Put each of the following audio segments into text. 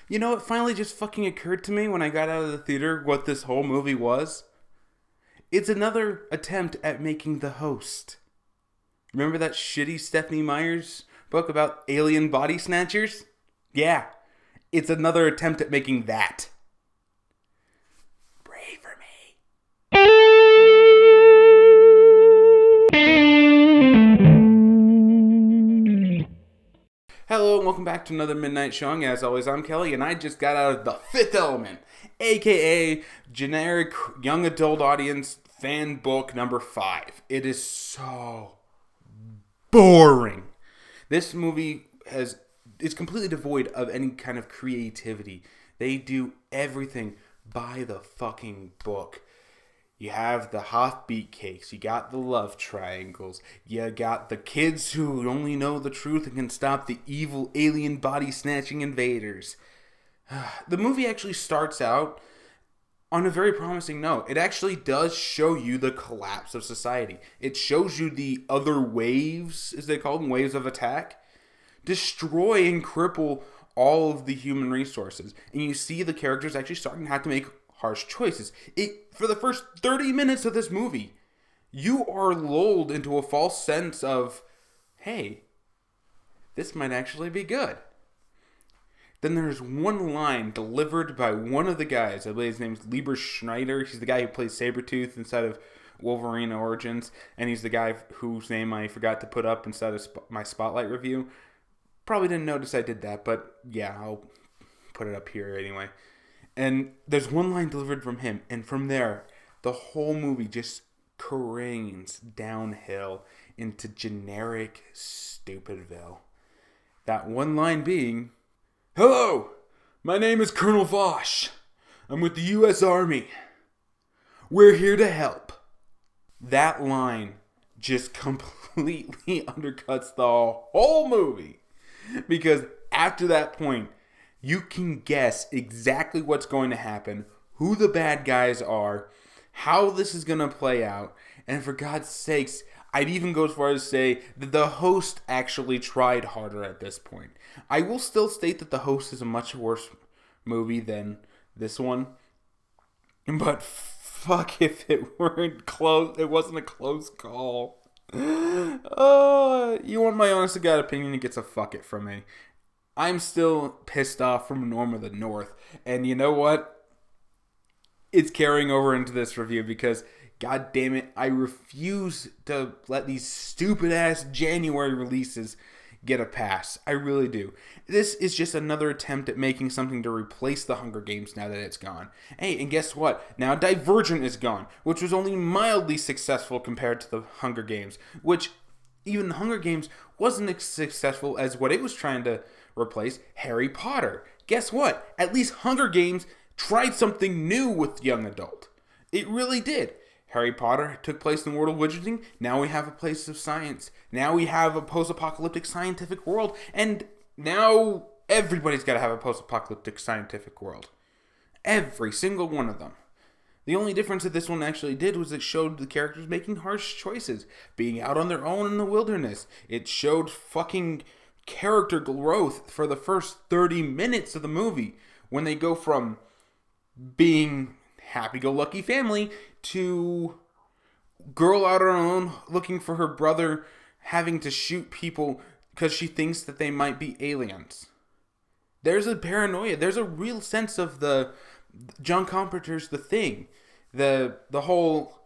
You know, it finally just fucking occurred to me when I got out of the theater what this whole movie was. It's another attempt at making The Host. Remember that shitty Stephanie Meyer's book about alien body snatchers? Yeah, it's another attempt at making that. Pray for me. Hello and welcome back to another Midnight Showing. As always, I'm Kelly and I just got out of The Fifth Element, aka generic young adult audience fan book number 5. It is so boring. This movie is completely devoid of any kind of creativity. They do everything by the fucking book. You have the half beat cakes, you got the love triangles, you got the kids who only know the truth and can stop the evil alien body snatching invaders. The movie actually starts out on a very promising note. It actually does show you the collapse of society. It shows you the other waves, as they call them, waves of attack, destroy and cripple all of the human resources. And you see the characters actually starting to have to make harsh choices. For the first 30 minutes of this movie, you are lulled into a false sense of, hey, this might actually be good. Then there's one line delivered by one of the guys. I believe his name's Lieber Schneider. He's the guy who plays Sabretooth inside of Wolverine Origins. And he's the guy whose name I forgot to put up inside of my Spotlight review. Probably didn't notice I did that, but yeah, I'll put it up here anyway. And there's one line delivered from him, and from there, the whole movie just careens downhill into generic Stupidville. That one line being, "Hello, my name is Colonel Vosh. I'm with the U.S. Army. We're here to help." That line just completely undercuts the whole movie. Because after that point, you can guess exactly what's going to happen, who the bad guys are, how this is going to play out, and for God's sakes, I'd even go as far as to say that The Host actually tried harder at this point. I will still state that The Host is a much worse movie than this one, but fuck if it weren't close, it wasn't a close call. You want my honest to God opinion, it gets a fuck it from me. I'm still pissed off from Norm of the North. And you know what? It's carrying over into this review because, god damn it, I refuse to let these stupid ass January releases get a pass. I really do. This is just another attempt at making something to replace the Hunger Games now that it's gone. Hey, and guess what? Now Divergent is gone, which was only mildly successful compared to the Hunger Games, which even the Hunger Games wasn't as successful as what it was trying to replace, Harry Potter. Guess what? At least Hunger Games tried something new with young adult. It really did. Harry Potter took place in the world of wizarding. Now we have a place of science. Now we have a post-apocalyptic scientific world. And now everybody's got to have a post-apocalyptic scientific world. Every single one of them. The only difference that this one actually did was it showed the characters making harsh choices. Being out on their own in the wilderness. It showed fucking character growth for the first 30 minutes of the movie when they go from being happy-go-lucky family to girl out on her own looking for her brother, having to shoot people because she thinks that they might be aliens. There's a paranoia. There's a real sense of the John Carpenter's The Thing. The whole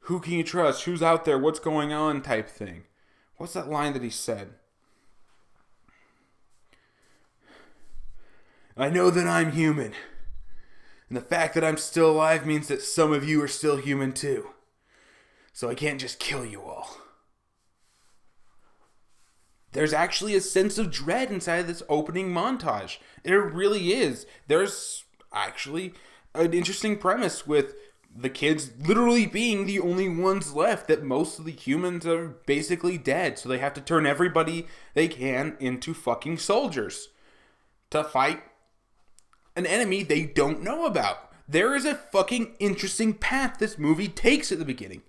who can you trust, who's out there, what's going on type thing. What's that line that he said? I know that I'm human. And the fact that I'm still alive means that some of you are still human too. So I can't just kill you all. There's actually a sense of dread inside of this opening montage. There really is. There's actually an interesting premise with the kids literally being the only ones left, that most of the humans are basically dead. So they have to turn everybody they can into fucking soldiers to fight an enemy they don't know about. There is a fucking interesting path this movie takes at the beginning.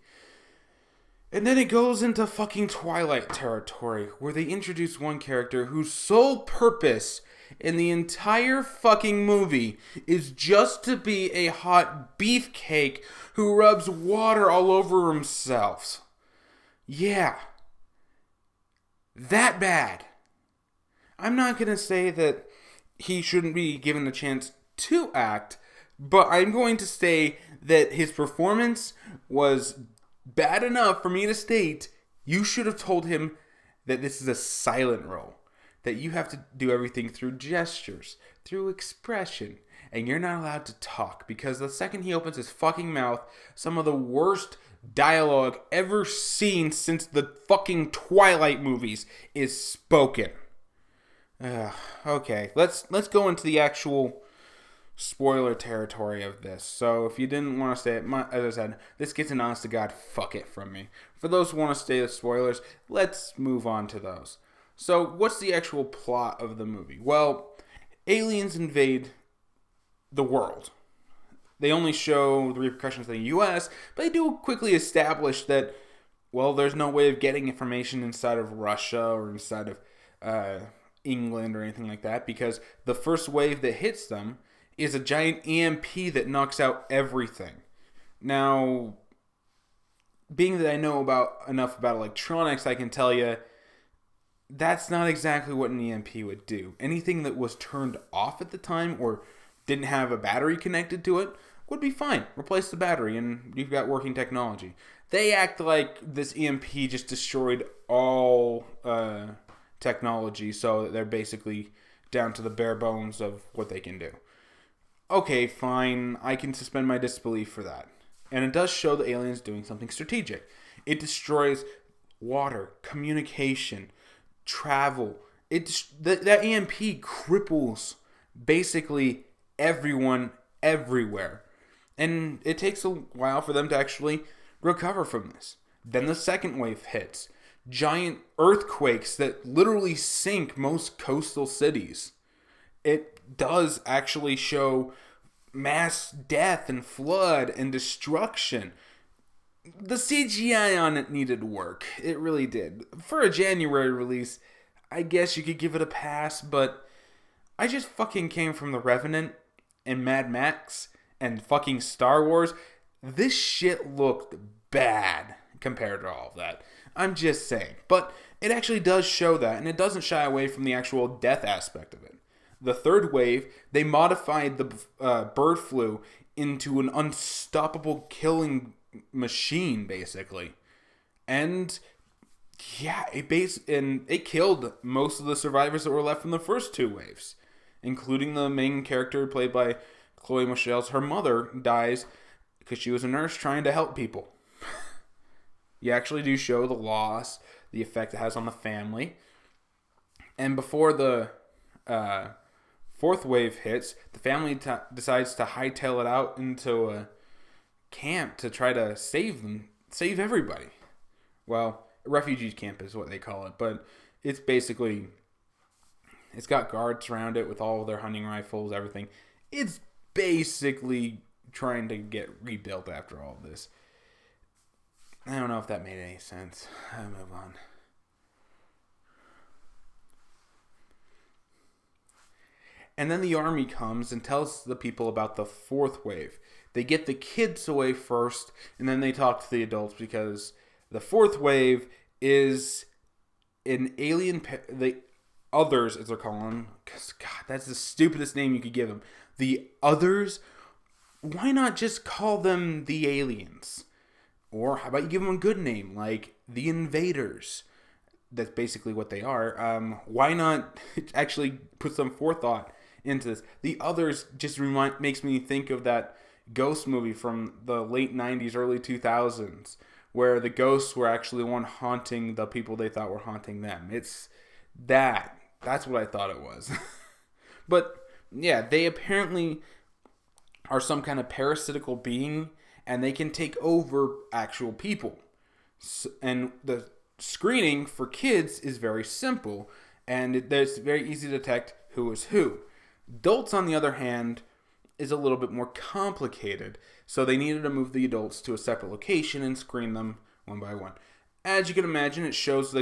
And then it goes into fucking Twilight territory, where they introduce one character whose sole purpose in the entire fucking movie is just to be a hot beefcake who rubs water all over himself. Yeah. That bad. I'm not going to say that he shouldn't be given a chance to act, but I'm going to say that his performance was bad enough for me to state you should have told him that this is a silent role, that you have to do everything through gestures, through expression, and you're not allowed to talk, because the second he opens his fucking mouth, some of the worst dialogue ever seen since the fucking Twilight movies is spoken. Okay, let's go into the actual spoiler territory of this. So if you didn't want to stay at as I said, this gets an honest to God fuck it from me. For those who want to stay with spoilers, let's move on to those. So what's the actual plot of the movie? Well, aliens invade the world. They only show the repercussions in the US, but they do quickly establish that, well, there's no way of getting information inside of Russia or inside of England or anything like that, because the first wave that hits them is a giant EMP that knocks out everything. Now, being that I know enough about electronics, I can tell you that's not exactly what an EMP would do. Anything that was turned off at the time or didn't have a battery connected to it would be fine. Replace the battery and you've got working technology. They act like this EMP just destroyed all technology, so they're basically down to the bare bones of what they can do. Okay, fine, I can suspend my disbelief for that. And it does show the aliens doing something strategic. It destroys water, communication, travel. That EMP cripples basically everyone everywhere. And it takes a while for them to actually recover from this. Then the second wave hits. Giant earthquakes that literally sink most coastal cities. It does actually show mass death and flood and destruction. The CGI on it needed work. It really did. For a January release, I guess you could give it a pass, but I just fucking came from The Revenant and Mad Max and fucking Star Wars. This shit looked bad compared to all of that. I'm just saying. But it actually does show that, and it doesn't shy away from the actual death aspect of it. The third wave, they modified the bird flu into an unstoppable killing machine, basically. And yeah, it killed most of the survivors that were left from the first two waves, including the main character played by Chloe Michelle's. Her mother dies because she was a nurse trying to help people. You actually do show the loss, the effect it has on the family. And before the fourth wave hits, the family decides to hightail it out into a camp to try to save everybody. Well, a refugee camp is what they call it, but it's basically, it's got guards around it with all of their hunting rifles, everything. It's basically trying to get rebuilt after all of this. I don't know if that made any sense. I'll move on. And then the army comes and tells the people about the fourth wave. They get the kids away first, and then they talk to the adults, because the fourth wave is an alien... the others, as they're calling them. Because, God, that's the stupidest name you could give them. The others? Why not just call them the aliens? Or how about you give them a good name, like the invaders? That's basically what they are. Why not actually put some forethought into this? The others just makes me think of that ghost movie from the late 90s, early 2000s, where the ghosts were actually the one haunting the people they thought were haunting them. It's that. That's what I thought it was. But, yeah, they apparently are some kind of parasitical being, and they can take over actual people. And the screening for kids is very simple, and it's very easy to detect who is who. Adults, on the other hand, is a little bit more complicated, so they needed to move the adults to a separate location and screen them one by one. As you can imagine, it shows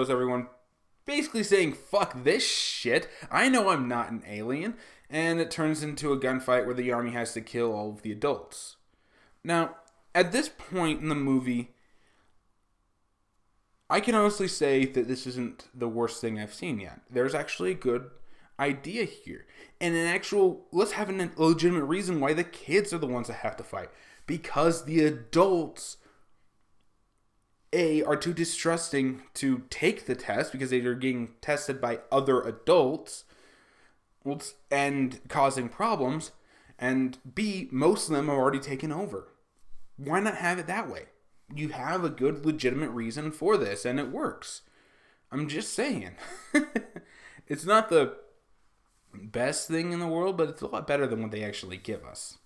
everyone basically saying, fuck this shit, I know I'm not an alien, and it turns into a gunfight where the army has to kill all of the adults. Now, at this point in the movie, I can honestly say that this isn't the worst thing I've seen yet. There's actually a good idea here. And let's have a legitimate reason why the kids are the ones that have to fight. Because the adults, are too distrusting to take the test because they are getting tested by other adults and causing problems. And B, most of them are already taken over. Why not have it that way? You have a good, legitimate reason for this, and it works. I'm just saying. It's not the best thing in the world, but it's a lot better than what they actually give us.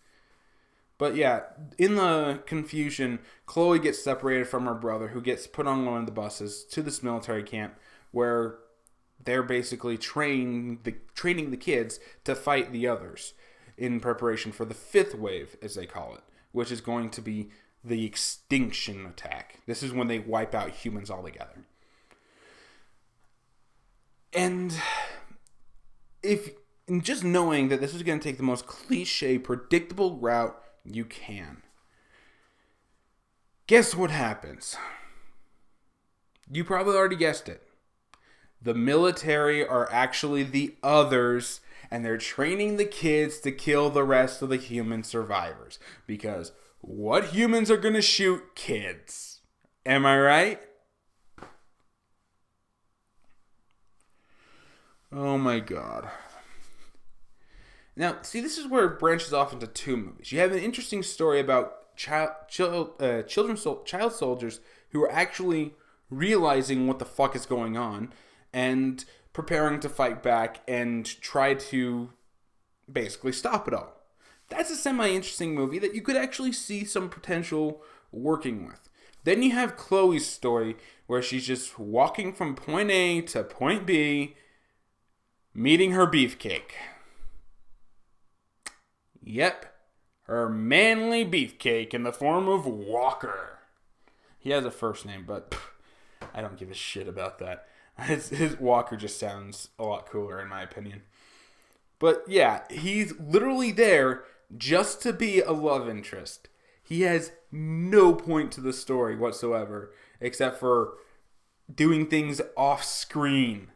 But yeah, in the confusion, Chloe gets separated from her brother, who gets put on one of the buses to this military camp, where they're basically training the kids to fight the others in preparation for the fifth wave, as they call it, which is going to be the extinction attack. This is when they wipe out humans altogether. And just knowing that this is going to take the most cliche, predictable route you can. Guess what happens? You probably already guessed it. The military are actually the others, and they're training the kids to kill the rest of the human survivors. Because what humans are going to shoot? Kids. Am I right? Oh my god. Now, see, this is where it branches off into two movies. You have an interesting story about child soldiers who are actually realizing what the fuck is going on and preparing to fight back and try to basically stop it all. That's a semi-interesting movie that you could actually see some potential working with. Then you have Chloe's story where she's just walking from point A to point B, meeting her beefcake. Yep, her manly beefcake in the form of Walker. He has a first name, but I don't give a shit about that. His Walker just sounds a lot cooler in my opinion. But yeah, he's literally there just to be a love interest. He has no point to the story whatsoever, except for doing things off screen.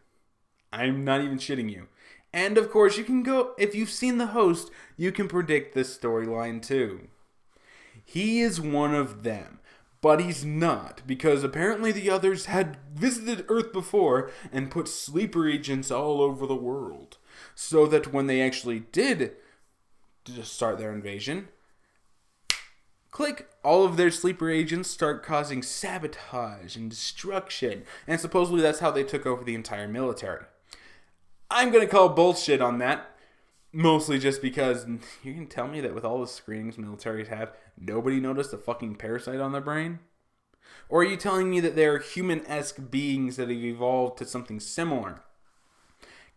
I'm not even shitting you. And of course, you can go, if you've seen The Host, you can predict this storyline too. He is one of them, but he's not, because apparently the others had visited Earth before and put sleeper agents all over the world. So that when they actually did just start their invasion, click, all of their sleeper agents start causing sabotage and destruction. And supposedly that's how they took over the entire military. I'm going to call bullshit on that. Mostly just because you can tell me that with all the screenings militaries have, nobody noticed a fucking parasite on their brain? Or are you telling me that they're human-esque beings that have evolved to something similar?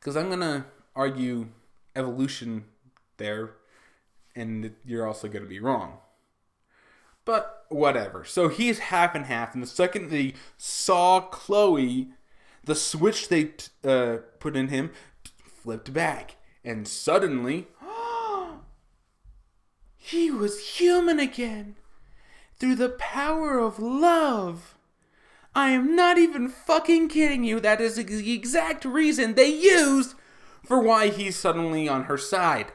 Because I'm going to argue evolution there, and you're also going to be wrong. But whatever. So he's half and half, and the second they saw Chloe, the switch they put in him flipped back. And suddenly, he was human again. Through the power of love. I am not even fucking kidding you. That is the exact reason they used for why he's suddenly on her side.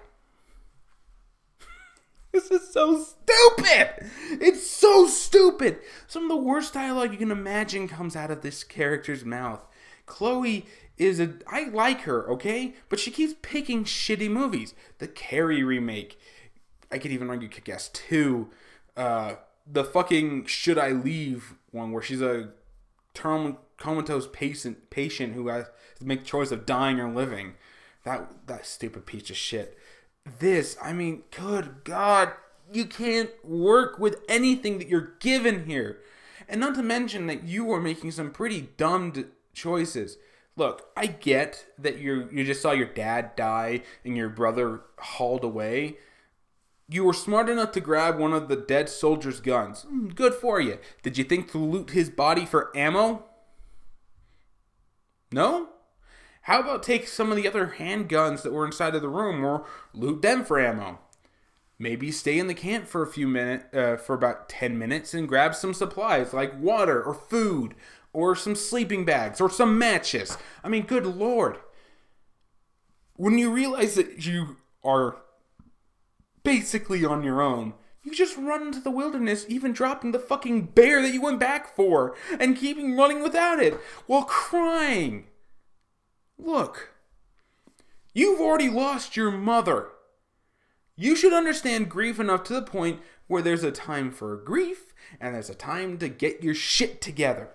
This is so stupid. It's so stupid. Some of the worst dialogue you can imagine comes out of this character's mouth. Chloe I like her, okay? But she keeps picking shitty movies. The Carrie remake. I could even argue Kick-Ass 2. The fucking Should I Leave one where she's a comatose patient who has to make the choice of dying or living. That stupid piece of shit. This, I mean, good God, you can't work with anything that you're given here. And not to mention that you are making some pretty dumb choices. Look, I get that you just saw your dad die and your brother hauled away. You were smart enough to grab one of the dead soldier's guns. Good for you. Did you think to loot his body for ammo? No? How about take some of the other handguns that were inside of the room or loot them for ammo? Maybe stay in the camp for a few minutes, for about 10 minutes and grab some supplies like water or food or some sleeping bags or some matches. I mean, good Lord. When you realize that you are basically on your own, you just run into the wilderness, even dropping the fucking bear that you went back for and keeping running without it while crying. Look, you've already lost your mother. You should understand grief enough to the point where there's a time for grief and there's a time to get your shit together.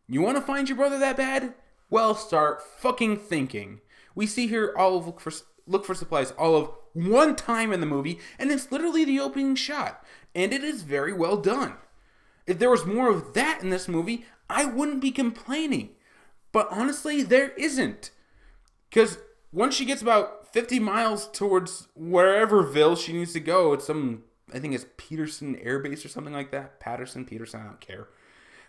You want to find your brother that bad? Well, start fucking thinking. We see here Olive look for supplies Olive one time in the movie, and it's literally the opening shot, and it is very well done. If there was more of that in this movie, I wouldn't be complaining. But honestly, there isn't. Because once she gets about 50 miles towards whereverville she needs to go, it's I think it's Peterson Air Base or something like that. Peterson, I don't care.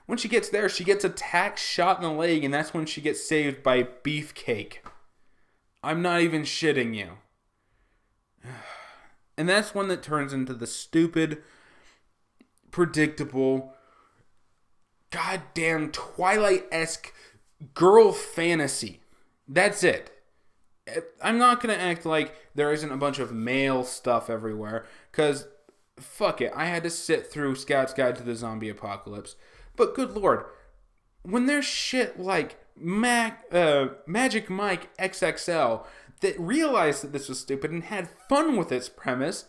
When she gets there, she gets attacked, shot in the leg, and that's when she gets saved by Beefcake. I'm not even shitting you. And that's one that turns into the stupid, predictable, goddamn Twilight-esque girl fantasy. That's it. I'm not going to act like there isn't a bunch of male stuff everywhere, because fuck it, I had to sit through Scout's Guide to the Zombie Apocalypse. But good Lord, when there's shit like Magic Mike XXL that realized that this was stupid and had fun with its premise,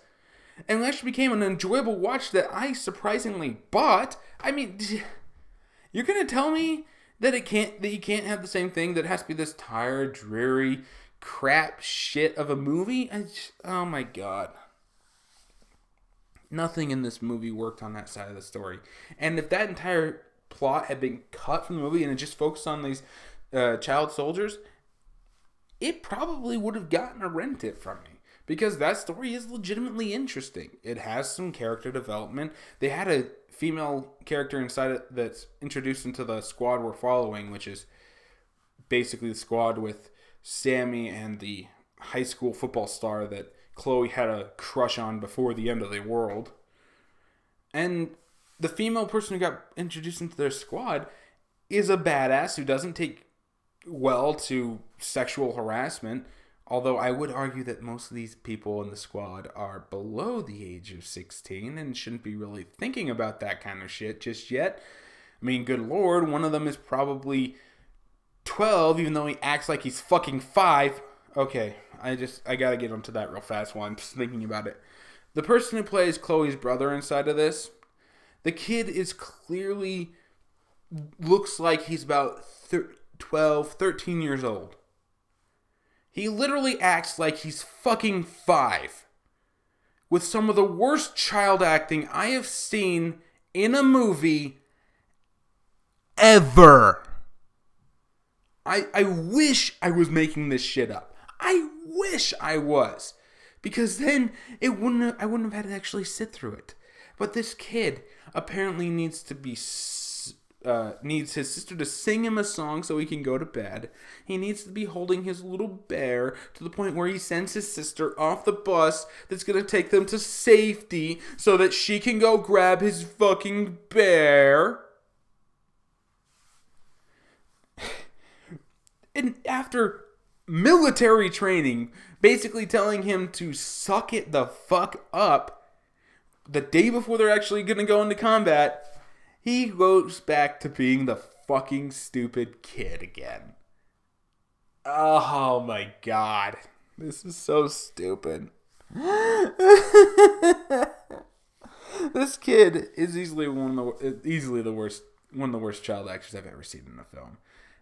and actually became an enjoyable watch that I surprisingly bought. I mean, you're gonna tell me that you can't have the same thing, that it has to be this tired, dreary, crap shit of a movie? Oh my god. Nothing in this movie worked on that side of the story. And if that entire plot had been cut from the movie and it just focused on these child soldiers, it probably would have gotten a rent it from me. Because that story is legitimately interesting. It has some character development. They had a female character inside it that's introduced into the squad we're following, which is basically the squad with Sammy and the high school football star that Chloe had a crush on before the end of the world. And the female person who got introduced into their squad is a badass who doesn't take well to sexual harassment. Although I would argue that most of these people in the squad are below the age of 16 and shouldn't be really thinking about that kind of shit just yet. I mean, good Lord, one of them is probably 12, even though he acts like he's fucking 5. Okay, I gotta get onto that real fast while I'm just thinking about it. The person who plays Chloe's brother inside of this, the kid is clearly, looks like he's about 12, 13 years old. He literally acts like he's fucking 5. With some of the worst child acting I have seen in a movie ever. I wish I was making this shit up. I wish I was. Because then I wouldn't have had to actually sit through it. But this kid apparently needs his sister to sing him a song so he can go to bed. He needs to be holding his little bear to the point where he sends his sister off the bus that's going to take them to safety so that she can go grab his fucking bear. And after military training, basically telling him to suck it the fuck up the day before they're actually going to go into combat, he goes back to being the fucking stupid kid again. Oh my god. This is so stupid. This kid is easily the worst child actors I've ever seen in a film.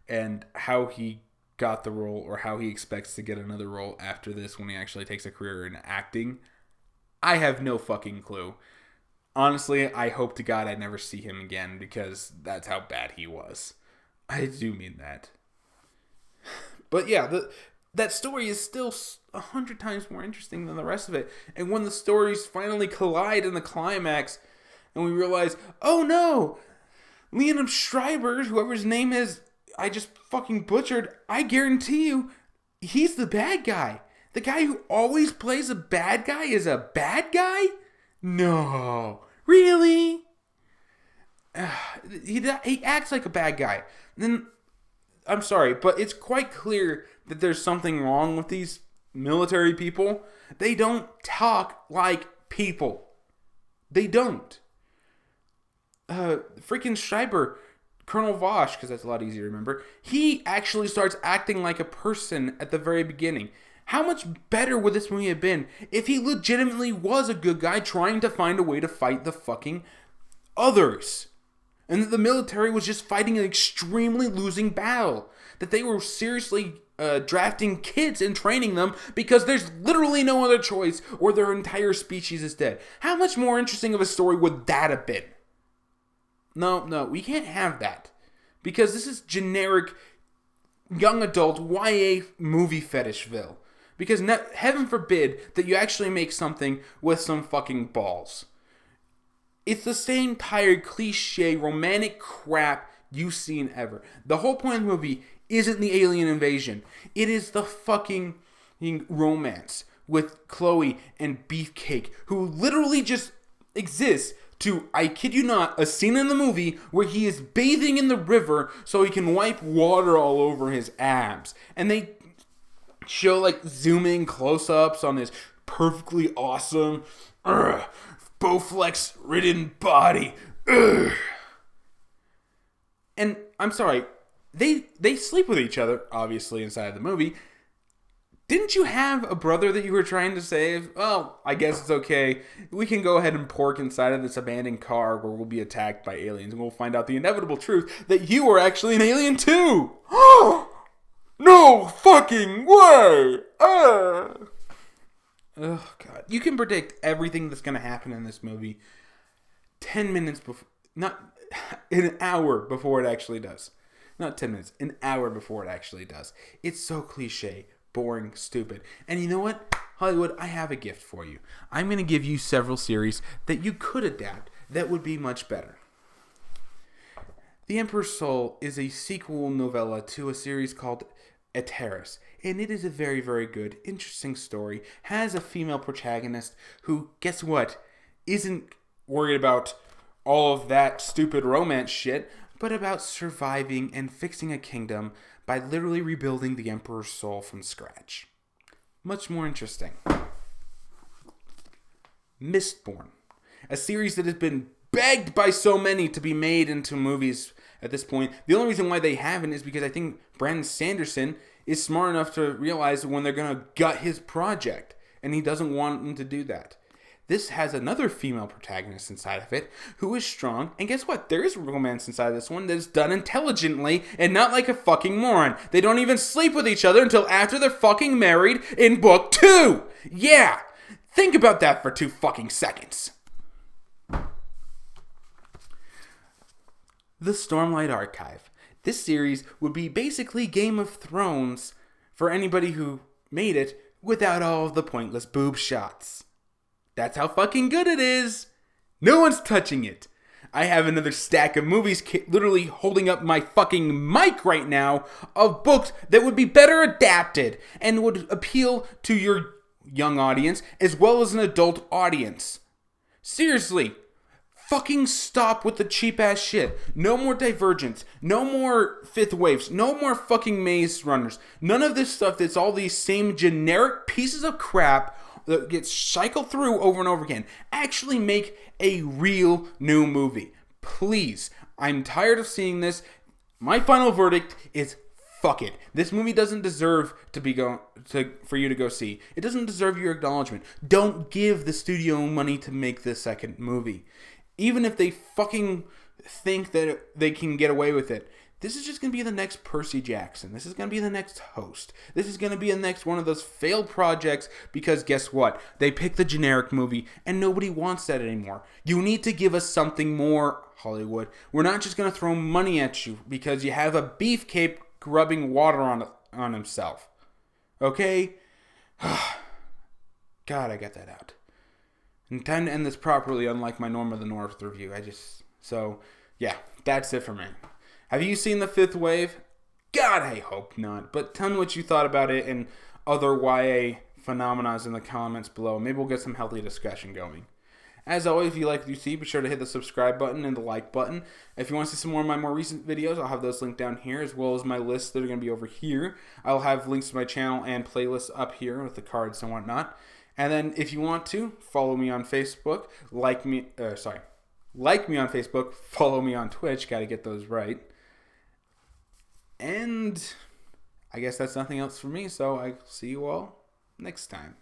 And how he got the role, or how he expects to get another role after this when he actually takes a career in acting, I have no fucking clue. Honestly, I hope to God I never see him again, because that's how bad he was. I do mean that. But yeah, that story is still 100 times more interesting than the rest of it. And when the stories finally collide in the climax, and we realize, oh no, Leonard Schreiber, whoever his name is, I just fucking butchered, I guarantee you, he's the bad guy. The guy who always plays a bad guy is a bad guy? No. Really? He acts like a bad guy. Then, I'm sorry, but it's quite clear that there's something wrong with these military people. They don't talk like people. They don't. Freaking Schreiber, Colonel Vosh, because that's a lot easier to remember, he actually starts acting like a person at the very beginning. How much better would this movie have been if he legitimately was a good guy trying to find a way to fight the fucking others? And that the military was just fighting an extremely losing battle. That they were seriously drafting kids and training them because there's literally no other choice or their entire species is dead. How much more interesting of a story would that have been? No, we can't have that. Because this is generic young adult YA movie fetishville. Because heaven forbid that you actually make something with some fucking balls. It's the same tired cliche romantic crap you've seen ever. The whole point of the movie isn't the alien invasion. It is the fucking romance with Chloe and Beefcake, who literally just exists to, I kid you not, a scene in the movie where he is bathing in the river so he can wipe water all over his abs. And they show like zooming close-ups on his perfectly awesome Bowflex ridden body. And I'm sorry, they sleep with each other, obviously, inside the movie. Didn't you have a brother that you were trying to save? Well, I guess it's okay. We can go ahead and pork inside of this abandoned car where we'll be attacked by aliens, and we'll find out the inevitable truth that you are actually an alien too. No fucking way! Oh god. You can predict everything that's going to happen in this movie 10 minutes before, not an hour before it actually does. Not 10 minutes, an hour before it actually does. It's so cliche, boring, stupid. And you know what? Hollywood, I have a gift for you. I'm going to give you several series that you could adapt that would be much better. The Emperor's Soul is a sequel novella to a series called Eteris, and it is a very, very good, interesting story. Has a female protagonist who, guess what, isn't worried about all of that stupid romance shit, but about surviving and fixing a kingdom by literally rebuilding the Emperor's Soul from scratch. Much more interesting. Mistborn, a series that has been begged by so many to be made into movies at this point. The only reason why they haven't is because I think Brandon Sanderson is smart enough to realize when they're going to gut his project, and he doesn't want them to do that. This has another female protagonist inside of it who is strong, and guess what? There is romance inside of this one that is done intelligently and not like a fucking moron. They don't even sleep with each other until after they're fucking married in book 2. Yeah! Think about that for 2 fucking seconds. The Stormlight Archive. This series would be basically Game of Thrones for anybody who made it without all of the pointless boob shots. That's how fucking good it is. No one's touching it. I have another stack of movies literally holding up my fucking mic right now of books that would be better adapted and would appeal to your young audience as well as an adult audience. Seriously. Fucking stop with the cheap ass shit. No more Divergence. No more Fifth Waves. No more fucking Maze Runners. None of this stuff that's all these same generic pieces of crap that gets cycled through over and over again. Actually make a real new movie. Please. I'm tired of seeing this. My final verdict is fuck it. This movie doesn't deserve for you to go see. It doesn't deserve your acknowledgement. Don't give the studio money to make this second movie. Even if they fucking think that they can get away with it. This is just going to be the next Percy Jackson. This is going to be the next Host. This is going to be the next one of those failed projects because guess what? They picked the generic movie and nobody wants that anymore. You need to give us something more, Hollywood. We're not just going to throw money at you because you have a beefcake rubbing water on himself. Okay? God, I got that out. And time to end this properly, unlike my Norm of the North review. So, yeah, that's it for me. Have you seen The Fifth Wave? God, I hope not. But tell me what you thought about it and other YA phenomena in the comments below. Maybe we'll get some healthy discussion going. As always, if you like what you see, be sure to hit the subscribe button and the like button. If you want to see some more of my more recent videos, I'll have those linked down here, as well as my lists that are going to be over here. I'll have links to my channel and playlists up here with the cards and whatnot. And then if you want to, follow me on Facebook, like me on Facebook, follow me on Twitch, got to get those right. And I guess that's nothing else for me, so I'll see you all next time.